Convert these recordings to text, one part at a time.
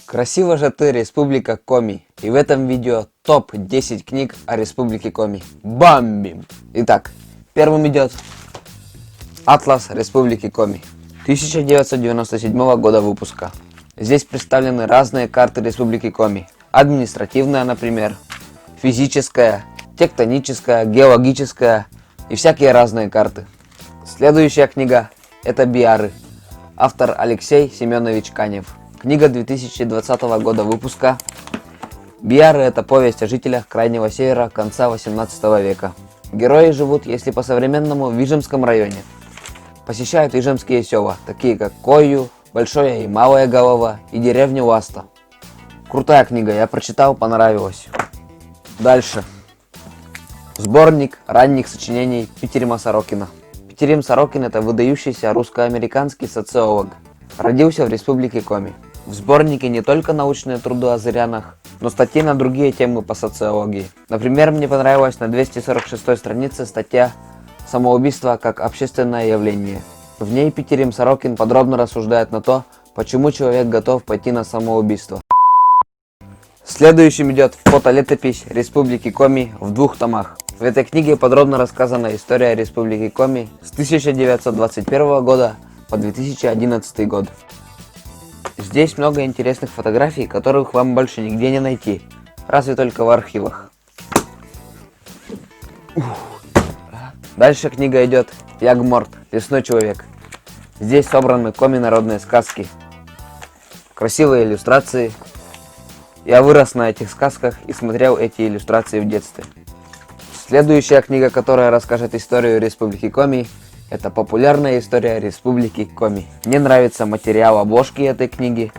Красиво же ты, Республика Коми. И в этом видео топ-10 книг о Республике Коми. Бомбим! Итак, первым идет Атлас Республики Коми 1997 года выпуска. Здесь представлены разные карты Республики Коми. Административная, например, физическая, тектоническая, геологическая и всякие разные карты. Следующая книга – это Биары. Автор Алексей Семенович Канев. Книга 2020 года выпуска. Биары – это повесть о жителях Крайнего Севера конца 18 века. Герои живут, если по-современному, в Ижемском районе. Посещают ижемские села, такие как Кою, Большое и Малое Голово и деревня Уаста. Крутая книга, я прочитал, понравилось. Дальше. Сборник ранних сочинений Питерима Сорокина. Питерим Сорокин – это выдающийся русско-американский социолог. Родился в Республике Коми. В сборнике не только научные труды о зырянах, но статьи на другие темы по социологии. Например, мне понравилась на 246 странице статья «Самоубийство как общественное явление». В ней Питерим Сорокин подробно рассуждает на то, почему человек готов пойти на самоубийство. Следующим идет фотолетопись Республики Коми в 2 томах. В этой книге подробно рассказана история Республики Коми с 1921 года по 2011 год. Здесь много интересных фотографий, которых вам больше нигде не найти, разве только в архивах. Дальше книга идет Ягморт, Лесной человек. Здесь собраны коми народные сказки, красивые иллюстрации. Я вырос на этих сказках и смотрел эти иллюстрации в детстве. Следующая книга, которая расскажет историю Республики Коми, это популярная история Республики Коми. Мне нравится материал обложки этой книги.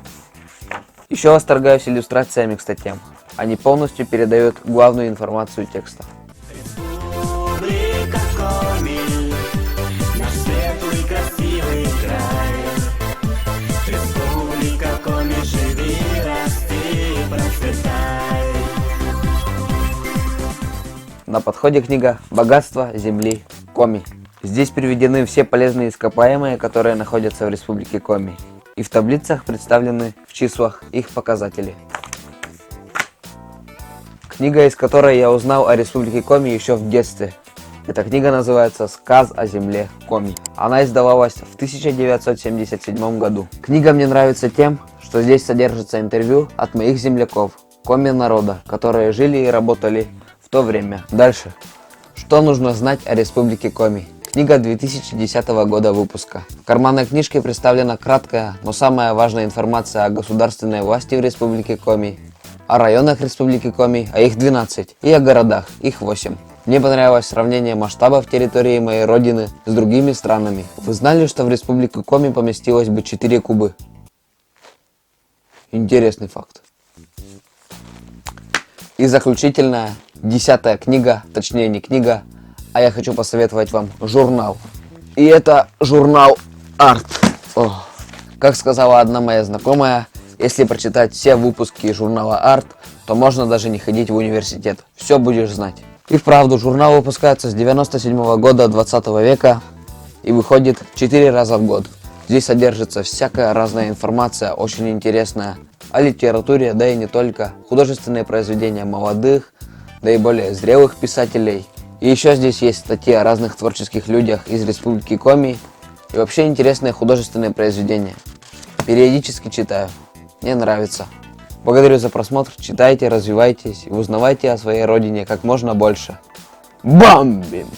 Еще восторгаюсь иллюстрациями к статьям. Они полностью передают главную информацию текста. Республика Коми, наш светлый красивый край. Республика Коми, живи, расти, процветай. На подходе книга «Богатство земли Коми». Здесь приведены все полезные ископаемые, которые находятся в Республике Коми. И в таблицах представлены в числах их показатели. Книга, из которой я узнал о Республике Коми еще в детстве. Эта книга называется «Сказ о земле Коми». Она издавалась в 1977 году. Книга мне нравится тем, что здесь содержится интервью от моих земляков, коми народа, которые жили и работали в то время. Дальше. Что нужно знать о Республике Коми? Книга 2010 года выпуска. В карманной книжке представлена краткая, но самая важная информация о государственной власти в Республике Коми, о районах Республики Коми, а их 12, и о городах, их 8. Мне понравилось сравнение масштабов территории моей родины с другими странами. Вы знали, что в Республику Коми поместилось бы 4 Кубы? Интересный факт. И заключительная, 10-я книга, точнее не книга, а я хочу посоветовать вам журнал. И это журнал Арт. Как сказала одна моя знакомая, если прочитать все выпуски журнала Арт, то можно даже не ходить в университет. Все будешь знать. И вправду, журнал выпускается с 97 года 20 века и выходит 4 раза в год. Здесь содержится всякая разная информация, очень интересная, о литературе, да и не только, художественные произведения молодых, да и более зрелых писателей. И еще здесь есть статьи о разных творческих людях из Республики Коми и вообще интересные художественные произведения. Периодически читаю. Мне нравится. Благодарю за просмотр. Читайте, развивайтесь и узнавайте о своей родине как можно больше. Бомбим!